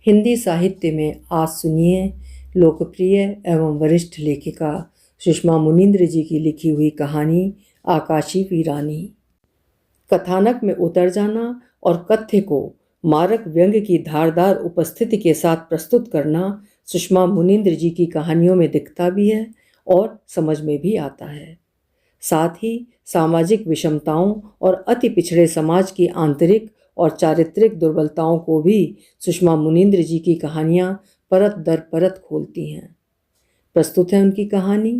हिंदी साहित्य में आज सुनिए लोकप्रिय एवं वरिष्ठ लेखिका सुषमा मुनींद्र जी की लिखी हुई कहानी आकाशी वीरानी। कथानक में उतर जाना और कथ्य को मारक व्यंग्य की धारदार उपस्थिति के साथ प्रस्तुत करना सुषमा मुनींद्र जी की कहानियों में दिखता भी है और समझ में भी आता है। साथ ही सामाजिक विषमताओं और अति पिछड़े समाज की आंतरिक और चारित्रिक दुर्बलताओं को भी सुषमा मुनींद्र जी की कहानियां परत दर परत खोलती हैं। प्रस्तुत है उनकी कहानी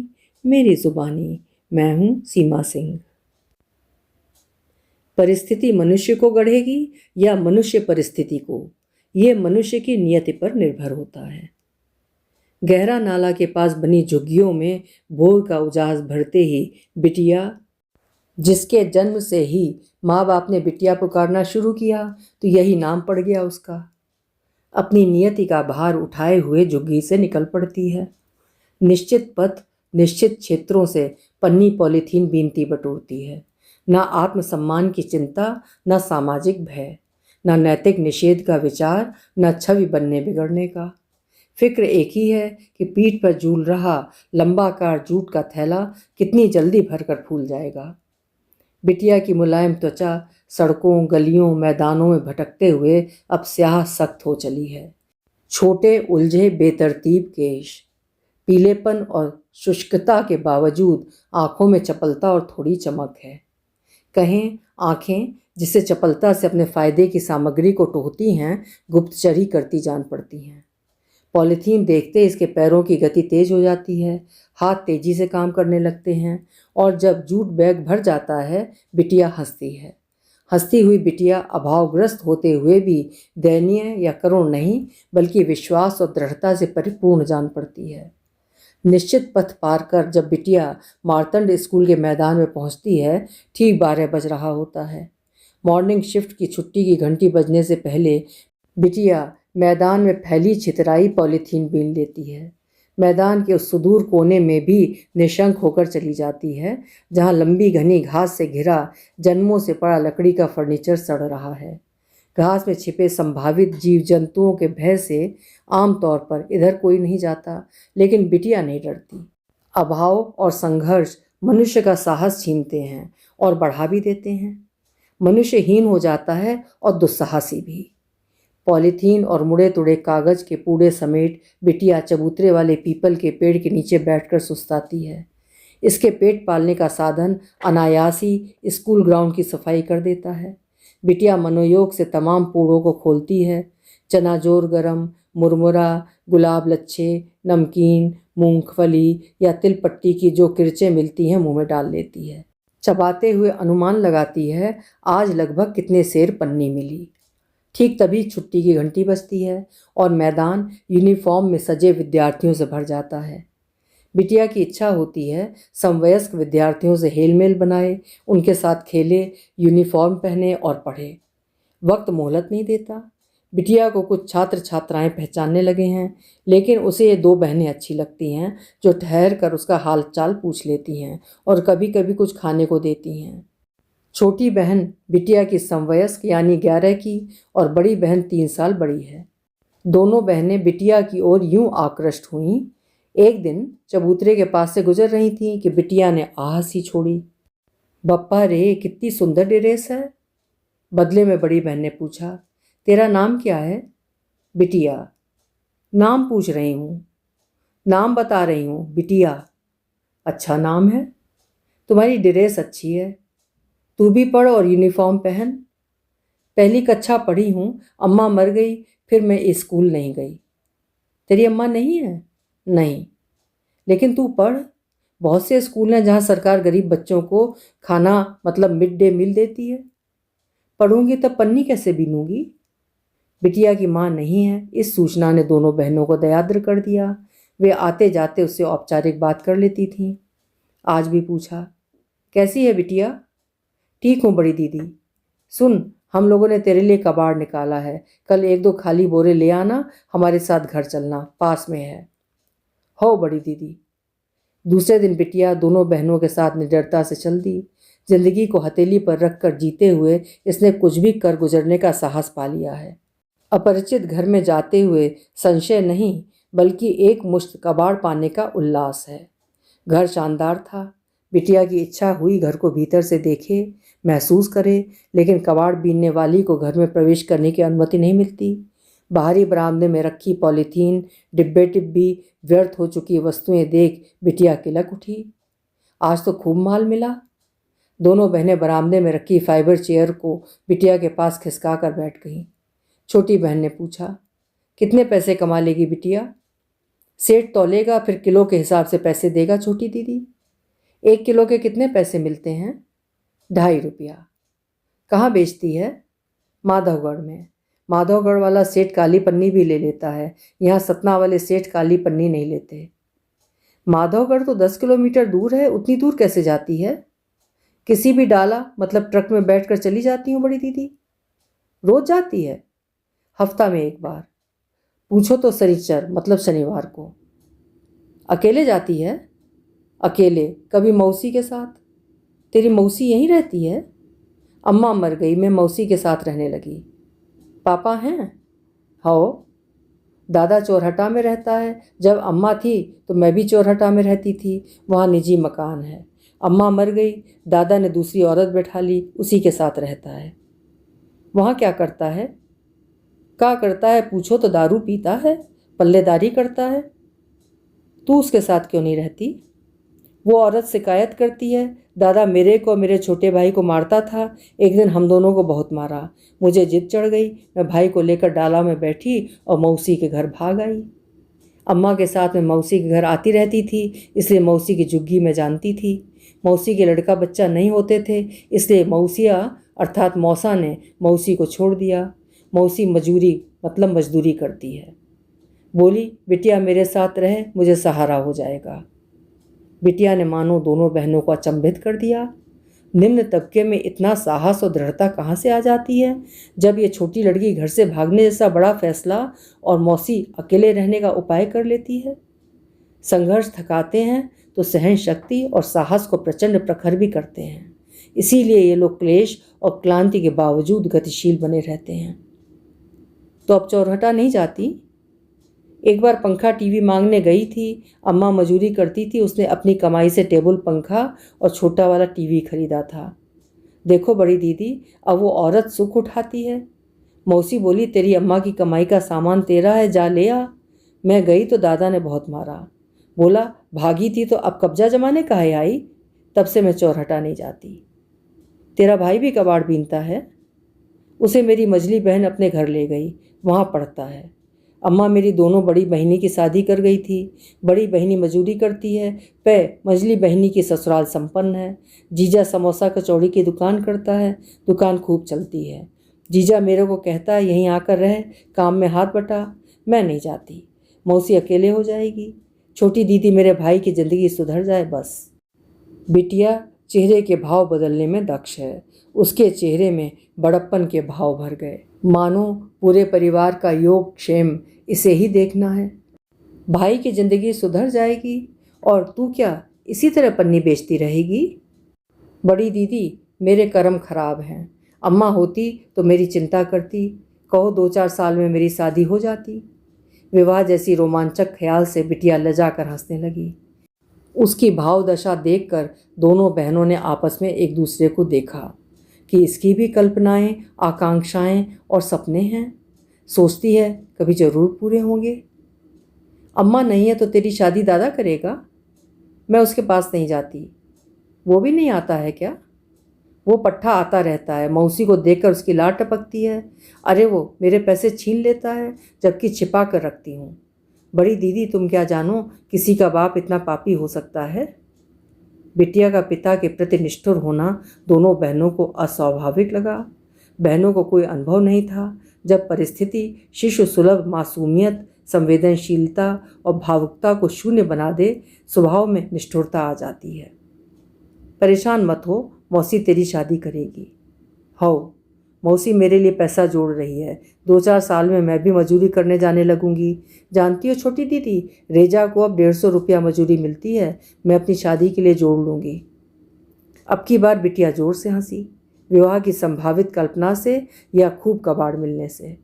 मेरी जुबानी। मैं हूं सीमा सिंह। परिस्थिति मनुष्य को गढ़ेगी या मनुष्य परिस्थिति को, ये मनुष्य की नियति पर निर्भर होता है। गहरा नाला के पास बनी झुग्गियों में भोर का उजास भरते ही बिटिया, जिसके जन्म से ही माँ बाप ने बिटिया पुकारना शुरू किया तो यही नाम पड़ गया उसका, अपनी नियति का भार उठाए हुए झुग्गी से निकल पड़ती है। निश्चित पथ, निश्चित क्षेत्रों से पन्नी पॉलीथीन बीनती बटोरती है। न आत्मसम्मान की चिंता, न सामाजिक भय, न नैतिक निषेध का विचार, न छवि बनने बिगड़ने का। फिक्र एक ही है कि पीठ पर झूल रहा लंबाकार जूट का थैला कितनी जल्दी भरकर फूल जाएगा। बिटिया की मुलायम त्वचा सड़कों, गलियों, मैदानों में भटकते हुए अब स्याह सख्त हो चली है। छोटे उलझे बेतरतीब केश, पीलेपन और शुष्कता के बावजूद आंखों में चपलता और थोड़ी चमक है। कहें आंखें जिसे चपलता से अपने फायदे की सामग्री को टोहती हैं, गुप्तचरी करती जान पड़ती हैं। पॉलीथीन देखते इसके पैरों की गति तेज हो जाती है, हाथ तेजी से काम करने लगते हैं और जब जूट बैग भर जाता है बिटिया हंसती है। हंसती हुई बिटिया अभावग्रस्त होते हुए भी दयनीय या करुण नहीं, बल्कि विश्वास और दृढ़ता से परिपूर्ण जान पड़ती है। निश्चित पथ पार कर जब बिटिया मार्तंड स्कूल के मैदान में पहुंचती है, ठीक 12 बज रहा होता है। मॉर्निंग शिफ्ट की छुट्टी की घंटी बजने से पहले बिटिया मैदान में फैली छितराई पॉलीथीन बीन लेती है। मैदान के उस सुदूर कोने में भी निशंक होकर चली जाती है, जहां लंबी घनी घास से घिरा जन्मों से पड़ा लकड़ी का फर्नीचर सड़ रहा है। घास में छिपे संभावित जीव जंतुओं के भय से आमतौर पर इधर कोई नहीं जाता, लेकिन बिटिया नहीं डरती। अभाव और संघर्ष मनुष्य का साहस छीनते हैं और बढ़ा भी देते हैं। मनुष्य हीन हो जाता है और दुस्साहसी भी। पॉलीथीन और मुड़े तुड़े कागज के पूड़े समेट बिटिया चबूतरे वाले पीपल के पेड़ के नीचे बैठकर सुस्ताती है। इसके पेट पालने का साधन अनायास ही स्कूल ग्राउंड की सफाई कर देता है। बिटिया मनोयोग से तमाम पूड़ों को खोलती है। चना जोर गरम, मुरमुरा, गुलाब लच्छे, नमकीन, मूंगफली या तिल पट्टी की जो किरचें मिलती हैं मुंह में डाल लेती है। चबाते हुए अनुमान लगाती है आज लगभग कितने सेर पन्नी मिली। ठीक तभी छुट्टी की घंटी बजती है और मैदान यूनिफॉर्म में सजे विद्यार्थियों से भर जाता है। बिटिया की इच्छा होती है समवयस्क विद्यार्थियों से हेलमेल बनाए, उनके साथ खेले, यूनिफॉर्म पहने और पढ़े। वक्त मोहलत नहीं देता। बिटिया को कुछ छात्र छात्राएं पहचानने लगे हैं, लेकिन उसे ये 2 बहनें अच्छी लगती हैं जो ठहर कर उसका हाल चाल पूछ लेती हैं और कभी कभी कुछ खाने को देती हैं। छोटी बहन बिटिया की समवयस्क यानी 11 की और बड़ी बहन 3 साल बड़ी है। दोनों बहनें बिटिया की ओर यूं आकृष्ट हुईं। एक दिन चबूतरे के पास से गुजर रही थीं कि बिटिया ने आह सी छोड़ी, बप्पा रे कितनी सुंदर ड्रेस है। बदले में बड़ी बहन ने पूछा, तेरा नाम क्या है? बिटिया, नाम पूछ रही हूँ। नाम बता रही हूँ बिटिया। अच्छा नाम है, तुम्हारी ड्रेस अच्छी है, तू भी पढ़ और यूनिफॉर्म पहन। पहली कक्षा पढ़ी हूँ, अम्मा मर गई, फिर मैं स्कूल नहीं गई। तेरी अम्मा नहीं है? नहीं, लेकिन तू पढ़। बहुत से स्कूल हैं जहाँ सरकार गरीब बच्चों को खाना मतलब मिड डे मील देती है। पढ़ूंगी तब पन्नी कैसे बीनूंगी? बिटिया की माँ नहीं है, इस सूचना ने दोनों बहनों को दयाद्र कर दिया। वे आते जाते उससे औपचारिक बात कर लेती थीं। आज भी पूछा, कैसी है बिटिया? ठीक हूँ बड़ी दीदी। सुन, हम लोगों ने तेरे लिए कबाड़ निकाला है, कल 1-2 खाली बोरे ले आना, हमारे साथ घर चलना, पास में है। हो बड़ी दीदी। दूसरे दिन बिटिया दोनों बहनों के साथ निडरता से चल दी। जिंदगी को हथेली पर रख कर जीते हुए इसने कुछ भी कर गुजरने का साहस पा लिया है। अपरिचित घर में जाते हुए संशय नहीं बल्कि एक मुश्त कबाड़ पाने का उल्लास है। घर शानदार था। बिटिया की इच्छा हुई घर को भीतर से देखे, महसूस करे, लेकिन कबाड़ बीनने वाली को घर में प्रवेश करने की अनुमति नहीं मिलती। बाहरी बरामदे में रखी पॉलीथीन, डिब्बे टिब्बी, व्यर्थ हो चुकी वस्तुएं देख बिटिया किलक उठी। आज तो खूब माल मिला। दोनों बहनें बरामदे में रखी फाइबर चेयर को बिटिया के पास खिसका कर बैठ गईं। छोटी बहन ने पूछा, कितने पैसे कमा लेगी बिटिया? सेठ तौलेगा, फिर किलो के हिसाब से पैसे देगा छोटी दीदी। 1 किलो के कितने पैसे मिलते हैं? 2.5 रुपया। कहाँ बेचती है? माधवगढ़ में। माधवगढ़ वाला सेठ काली पन्नी भी ले लेता है, यहाँ सतना वाले सेठ काली पन्नी नहीं लेते। माधवगढ़ तो 10 किलोमीटर दूर है, उतनी दूर कैसे जाती है? किसी भी डाला मतलब ट्रक में बैठकर चली जाती हूँ बड़ी दीदी। रोज जाती है? हफ्ता में 1 बार। पूछो तो शनिचर मतलब शनिवार को। अकेले जाती है? अकेले, कभी मौसी के साथ। तेरी मौसी यहीं रहती है? अम्मा मर गई, मैं मौसी के साथ रहने लगी। पापा हैं? हाँ। दादा चौरहटा में रहता है। जब अम्मा थी तो मैं भी चौरहटा में रहती थी, वहाँ निजी मकान है। अम्मा मर गई, दादा ने दूसरी औरत बैठा ली, उसी के साथ रहता है। वहाँ क्या करता है? क्या करता है पूछो तो दारू पीता है, पल्लेदारी करता है। तू उसके साथ क्यों नहीं रहती? वो औरत शिकायत करती है, दादा मेरे को मेरे छोटे भाई को मारता था। एक दिन हम दोनों को बहुत मारा, मुझे जिद चढ़ गई, मैं भाई को लेकर डाला में बैठी और मौसी के घर भाग आई। अम्मा के साथ मैं मौसी के घर आती रहती थी, इसलिए मौसी की झुग्गी में जानती थी। मौसी के लड़का बच्चा नहीं होते थे, इसलिए मौसिया अर्थात मौसा ने मौसी को छोड़ दिया। मौसी मजूरी मतलब मजदूरी करती है। बोली, बिटिया मेरे साथ रहे, मुझे सहारा हो जाएगा। बिटिया ने मानो दोनों बहनों को अचंभित कर दिया। निम्न तबके में इतना साहस और दृढ़ता कहाँ से आ जाती है, जब ये छोटी लड़की घर से भागने जैसा बड़ा फैसला और मौसी अकेले रहने का उपाय कर लेती है। संघर्ष थकाते हैं तो सहन शक्ति और साहस को प्रचंड प्रखर भी करते हैं। इसीलिए ये लोग क्लेश और क्लांति के बावजूद गतिशील बने रहते हैं। तो अब चौरहटा नहीं जाती? एक बार पंखा टीवी मांगने गई थी। अम्मा मजूरी करती थी, उसने अपनी कमाई से टेबल पंखा और छोटा वाला टीवी खरीदा था। देखो बड़ी दीदी, अब वो औरत सुख उठाती है। मौसी बोली, तेरी अम्मा की कमाई का सामान तेरा है, जा ले आ। मैं गई तो दादा ने बहुत मारा। बोला, भागी थी तो अब कब्जा जमाने काहे आई? तब से मैं चौरहटा नहीं जाती। तेरा भाई भी कबाड़ बीनता है? उसे मेरी मझली बहन अपने घर ले गई, वहाँ पढ़ता है। अम्मा मेरी दोनों बड़ी बहनी की शादी कर गई थी। बड़ी बहनी मजदूरी करती है, मझली बहनी की ससुराल संपन्न है। जीजा समोसा कचौड़ी की दुकान करता है, दुकान खूब चलती है। जीजा मेरे को कहता है यहीं आकर रह, काम में हाथ बटा। मैं नहीं जाती, मौसी अकेले हो जाएगी। छोटी दीदी मेरे भाई की ज़िंदगी सुधर जाए बस। बिटिया चेहरे के भाव बदलने में दक्ष है। उसके चेहरे में बड़प्पन के भाव भर गए, मानो पूरे परिवार का योग क्षेम इसे ही देखना है। भाई की जिंदगी सुधर जाएगी और तू क्या इसी तरह पन्नी बेचती रहेगी? बड़ी दीदी मेरे कर्म खराब हैं। अम्मा होती तो मेरी चिंता करती, कहो 2-4 साल में मेरी शादी हो जाती। विवाह जैसी रोमांचक ख्याल से बिटिया लजा कर हंसने लगी। उसकी भाव दशा देखकर दोनों बहनों ने आपस में एक दूसरे को देखा कि इसकी भी कल्पनाएं, आकांक्षाएं और सपने हैं। सोचती है कभी जरूर पूरे होंगे। अम्मा नहीं है तो तेरी शादी दादा करेगा? मैं उसके पास नहीं जाती। वो भी नहीं आता है क्या? वो पट्ठा आता रहता है, मौसी को देखकर उसकी लार टपकती है। अरे वो मेरे पैसे छीन लेता है, जबकि छिपा कर रखती हूँ। बड़ी दीदी तुम क्या जानो, किसी का बाप इतना पापी हो सकता है? बिटिया का पिता के प्रति निष्ठुर होना दोनों बहनों को अस्वाभाविक लगा। बहनों को कोई अनुभव नहीं था। जब परिस्थिति शिशु सुलभ मासूमियत, संवेदनशीलता और भावुकता को शून्य बना दे, स्वभाव में निष्ठुरता आ जाती है। परेशान मत हो, मौसी तेरी शादी करेगी। हो, मौसी मेरे लिए पैसा जोड़ रही है। 2-4 साल में मैं भी मजूरी करने जाने लगूंगी। जानती हो छोटी दीदी, रेजा को अब 150 रुपया मजूरी मिलती है। मैं अपनी शादी के लिए जोड़ लूँगी। अब की बार बिटिया जोर से हंसी, विवाह की संभावित कल्पना से या खूब कबाड़ मिलने से।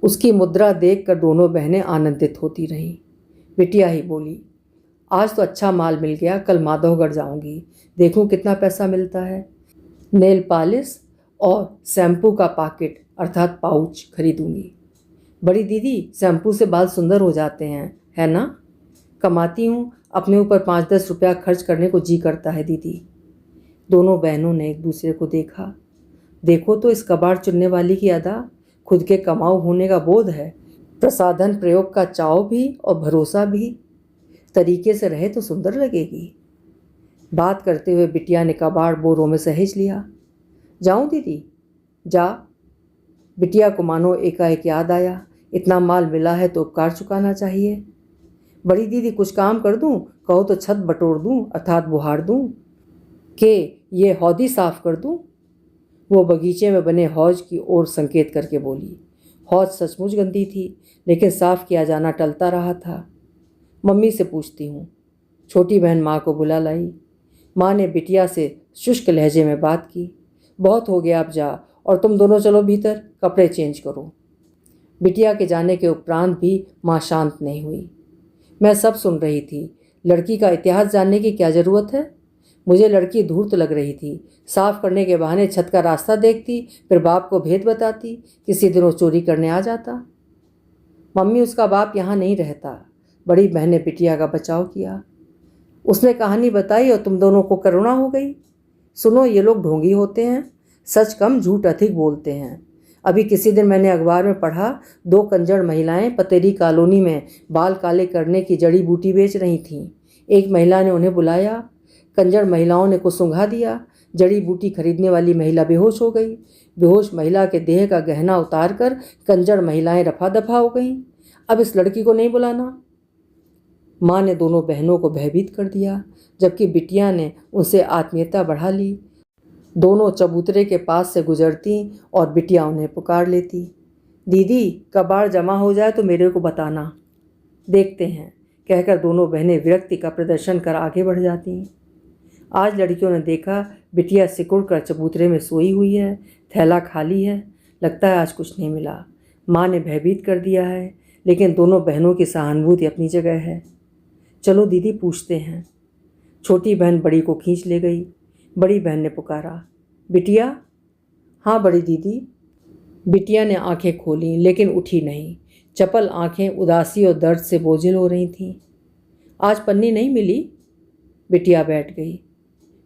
उसकी मुद्रा देखकर दोनों बहनें आनंदित होती रहीं। बिटिया ही बोली, आज तो अच्छा माल मिल गया, कल माधवगढ़ जाऊंगी, देखूं कितना पैसा मिलता है। नेल पॉलिश और शैम्पू का पैकेट अर्थात पाउच खरीदूंगी। बड़ी दीदी, शैम्पू से बाल सुंदर हो जाते हैं, है ना? कमाती हूँ, अपने ऊपर 5-10 रुपया खर्च करने को जी करता है दीदी। दोनों बहनों ने एक दूसरे को देखा। देखो तो इस कबाड़ चुनने वाली की अदा, खुद के कमाऊ होने का बोध है, प्रसाधन प्रयोग का चाव भी और भरोसा भी। तरीके से रहे तो सुंदर लगेगी। बात करते हुए बिटिया ने कबाड़ बोरों में सहेज लिया। जाऊं दीदी? जा। बिटिया को मानो एकाएक याद आया, इतना माल मिला है तो उपकार चुकाना चाहिए। बड़ी दीदी, कुछ काम कर दूं? कहो तो छत बटोर दूं अर्थात बुहार दूं, कि ये हौदी साफ कर दूं? वो बगीचे में बने हौज की ओर संकेत करके बोली। हौज सचमुच गंदी थी, लेकिन साफ किया जाना टलता रहा था। मम्मी से पूछती हूँ। छोटी बहन माँ को बुला लाई। माँ ने बिटिया से शुष्क लहजे में बात की। बहुत हो गया, अब जा, और तुम दोनों चलो भीतर, कपड़े चेंज करो। बिटिया के जाने के उपरांत भी माँ शांत नहीं हुई। मैं सब सुन रही थी। लड़की का इतिहास जानने की क्या ज़रूरत है? मुझे लड़की धूर्त लग रही थी। साफ करने के बहाने छत का रास्ता देखती, फिर बाप को भेद बताती, किसी दिन वो चोरी करने आ जाता। मम्मी, उसका बाप यहाँ नहीं रहता। बड़ी बहन ने बिटिया का बचाव किया। उसने कहानी बताई और तुम दोनों को करुणा हो गई। सुनो, ये लोग ढोंगी होते हैं, सच कम झूठ अधिक बोलते हैं। अभी किसी दिन मैंने अखबार में पढ़ा, 2 कंजर महिलाएं पतेरी कॉलोनी में बाल काले करने की जड़ी बूटी बेच रही थीं। एक महिला ने उन्हें बुलाया। कंजर महिलाओं ने कुछ सुंघा दिया। जड़ी बूटी खरीदने वाली महिला बेहोश हो गई। बेहोश महिला के देह का गहना उतार कर कंजर महिलाएं रफा दफा हो गईं। अब इस लड़की को नहीं बुलाना। माँ ने दोनों बहनों को भयभीत कर दिया, जबकि बिटिया ने उनसे आत्मीयता बढ़ा ली। दोनों चबूतरे के पास से गुजरती और बिटिया उन्हें पुकार लेती। दीदी, कबाड़ जमा हो जाए तो मेरे को बताना, देखते हैं, कहकर दोनों बहनें विरक्ति का प्रदर्शन कर आगे बढ़ जाती। आज लड़कियों ने देखा, बिटिया सिकुड़ कर चबूतरे में सोई हुई है, थैला खाली है, लगता है आज कुछ नहीं मिला। माँ ने भयभीत कर दिया है, लेकिन दोनों बहनों की सहानुभूति अपनी जगह है। चलो दीदी, पूछते हैं। छोटी बहन बड़ी को खींच ले गई। बड़ी बहन ने पुकारा, बिटिया। हाँ बड़ी दीदी। बिटिया ने आंखें खोलीं, लेकिन उठी नहीं। चपल आंखें उदासी और दर्द से बोझिल हो रही थीं। आज पन्नी नहीं मिली? बिटिया बैठ गई।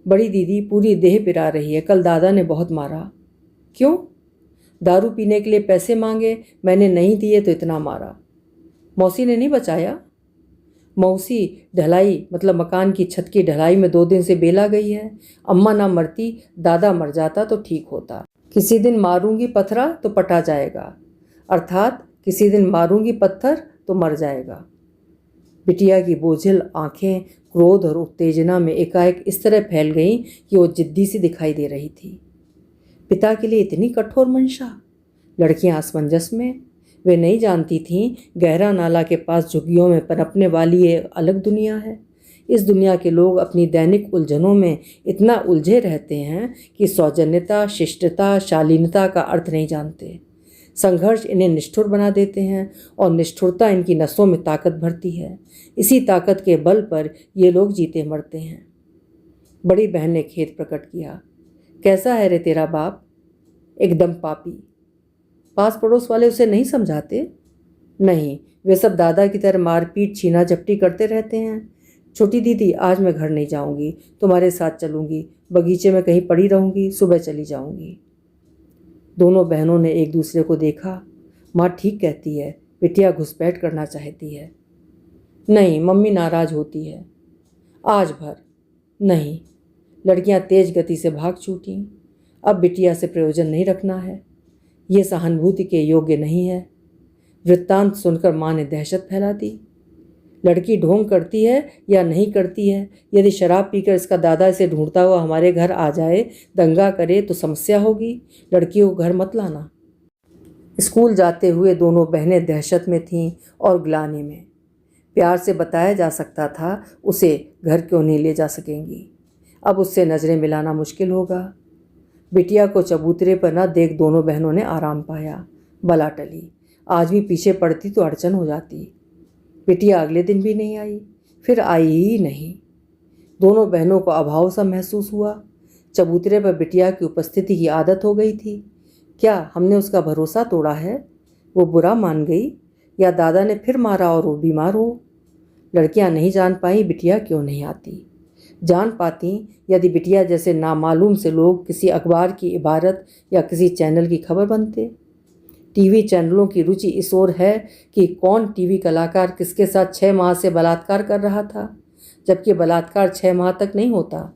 बड़ी दीदी, पूरी देह पिरा रही है, कल दादा ने बहुत मारा। क्यों? दारू पीने के लिए पैसे मांगे, मैंने नहीं दिए तो इतना मारा। मौसी ने नहीं बचाया? मौसी ढलाई मतलब मकान की छत की ढलाई में 2 दिन से बेला गई है। अम्मा ना मरती, दादा मर जाता तो ठीक होता। किसी दिन मारूंगी पत्थरा तो पटा जाएगा, अर्थात किसी दिन मारूंगी पत्थर तो मर जाएगा। बिटिया की बोझिल आंखें क्रोध और उत्तेजना में एकाएक इस तरह फैल गईं कि वो जिद्दी सी दिखाई दे रही थी। पिता के लिए इतनी कठोर मंशा? लड़कियां असमंजस में। वे नहीं जानती थीं गहरा नाला के पास झुग्गियों में पनपने वाली एक अलग दुनिया है। इस दुनिया के लोग अपनी दैनिक उलझनों में इतना उलझे रहते हैं कि सौजन्यता, शिष्टता, शालीनता का अर्थ नहीं जानते। संघर्ष इन्हें निष्ठुर बना देते हैं और निष्ठुरता इनकी नसों में ताकत भरती है। इसी ताकत के बल पर ये लोग जीते मरते हैं। बड़ी बहन ने खेद प्रकट किया। कैसा है रे तेरा बाप? एकदम पापी। पास पड़ोस वाले उसे नहीं समझाते? नहीं, वे सब दादा की तरह मारपीट छीना झपटी करते रहते हैं। छोटी दीदी, आज मैं घर नहीं जाऊंगी, तुम्हारे साथ चलूंगी, बगीचे में कहीं पड़ी रहूंगी, सुबह चली जाऊंगी। दोनों बहनों ने एक दूसरे को देखा। माँ ठीक कहती है, बिटिया घुसपैठ करना चाहती है। नहीं, मम्मी नाराज होती है। आज भर नहीं। लड़कियां तेज गति से भाग छूटीं। अब बिटिया से प्रयोजन नहीं रखना है, ये सहानुभूति के योग्य नहीं है। वृत्तांत सुनकर माँ ने दहशत फैला दी। लड़की ढोंग करती है या नहीं करती है? यदि शराब पीकर इसका दादा इसे ढूंढता हुआ हमारे घर आ जाए, दंगा करे तो समस्या होगी। लड़कियों को घर मत लाना। स्कूल जाते हुए दोनों बहनें दहशत में थीं और ग्लानि में। प्यार से बताया जा सकता था उसे घर क्यों नहीं ले जा सकेंगी। अब उससे नज़रें मिलाना मुश्किल होगा। बिटिया को चबूतरे पर न देख दोनों बहनों ने आराम पाया। बला टली। आज भी पीछे पड़ती तो अड़चन हो जाती। बिटिया अगले दिन भी नहीं आई, फिर आई ही नहीं। दोनों बहनों को अभाव सा महसूस हुआ। चबूतरे पर बिटिया की उपस्थिति की आदत हो गई थी। क्या हमने उसका भरोसा तोड़ा है? वो बुरा मान गई या दादा ने फिर मारा और वो बीमार हो? लड़कियां नहीं जान पाई बिटिया क्यों नहीं आती। जान पाती यदि बिटिया जैसे नामालूम से लोग किसी अखबार की इबारत या किसी चैनल की खबर बनते। टीवी चैनलों की रुचि इस ओर है कि कौन टीवी कलाकार किसके साथ 6 माह से बलात्कार कर रहा था, जबकि बलात्कार 6 माह तक नहीं होता।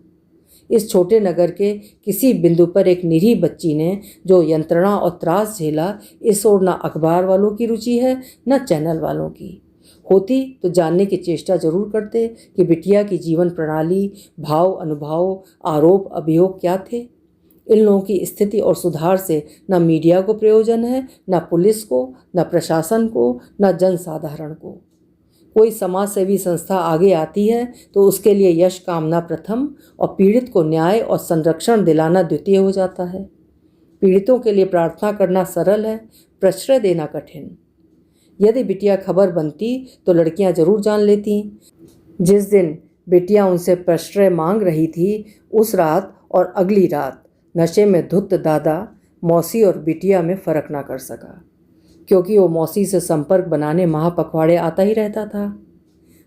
इस छोटे नगर के किसी बिंदु पर एक निरीह बच्ची ने जो यंत्रणा और त्रास झेला, इस ओर न अखबार वालों की रुचि है न चैनल वालों की। होती तो जानने की चेष्टा जरूर करते कि बिटिया की जीवन प्रणाली, भाव अनुभव, आरोप अभियोग क्या थे। इन लोगों की स्थिति और सुधार से न मीडिया को प्रयोजन है, न पुलिस को, न प्रशासन को, न जनसाधारण को। कोई समाज सेवी संस्था आगे आती है तो उसके लिए यश कामना प्रथम और पीड़ित को न्याय और संरक्षण दिलाना द्वितीय हो जाता है। पीड़ितों के लिए प्रार्थना करना सरल है, प्रश्रय देना कठिन। यदि बिटिया खबर बनती तो लड़कियां जरूर जान लेती। जिस दिन बिटिया उनसे प्रश्रय मांग रही थी, उस रात और अगली रात नशे में धुत दादा मौसी और बिटिया में फर्क ना कर सका, क्योंकि वो मौसी से संपर्क बनाने महापखवाड़े आता ही रहता था।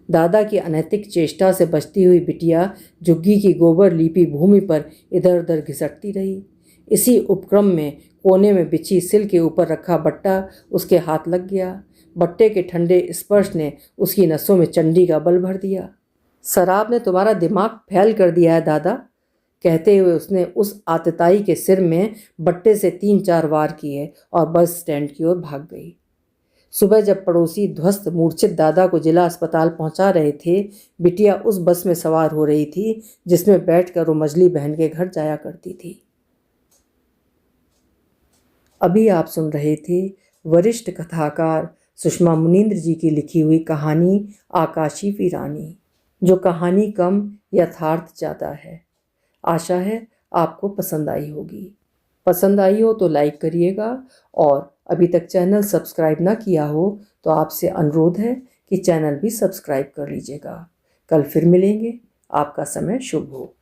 दादा की अनैतिक चेष्टा से बचती हुई बिटिया झुग्गी की गोबर लीपी भूमि पर इधर उधर घिसटती रही। इसी उपक्रम में कोने में बिछी सिल के ऊपर रखा बट्टा उसके हाथ लग गया। बट्टे के ठंडे स्पर्श ने उसकी नसों में चंडी का बल भर दिया। शराब ने तुम्हारा दिमाग फैल कर दिया है दादा, कहते हुए उसने उस आतताई के सिर में बट्टे से 3-4 वार किए और बस स्टैंड की ओर भाग गई। सुबह जब पड़ोसी ध्वस्त मूर्छित दादा को जिला अस्पताल पहुंचा रहे थे, बिटिया उस बस में सवार हो रही थी जिसमें बैठकर वो मजली बहन के घर जाया करती थी। अभी आप सुन रहे थे वरिष्ठ कथाकार सुषमा मुनींद्र जी की लिखी हुई कहानी आकाशी वीरानी, जो कहानी कम यथार्थ ज़्यादा है। आशा है आपको पसंद आई होगी। पसंद आई हो तो लाइक करिएगा, और अभी तक चैनल सब्सक्राइब ना किया हो तो आपसे अनुरोध है कि चैनल भी सब्सक्राइब कर लीजिएगा। कल फिर मिलेंगे। आपका समय शुभ हो।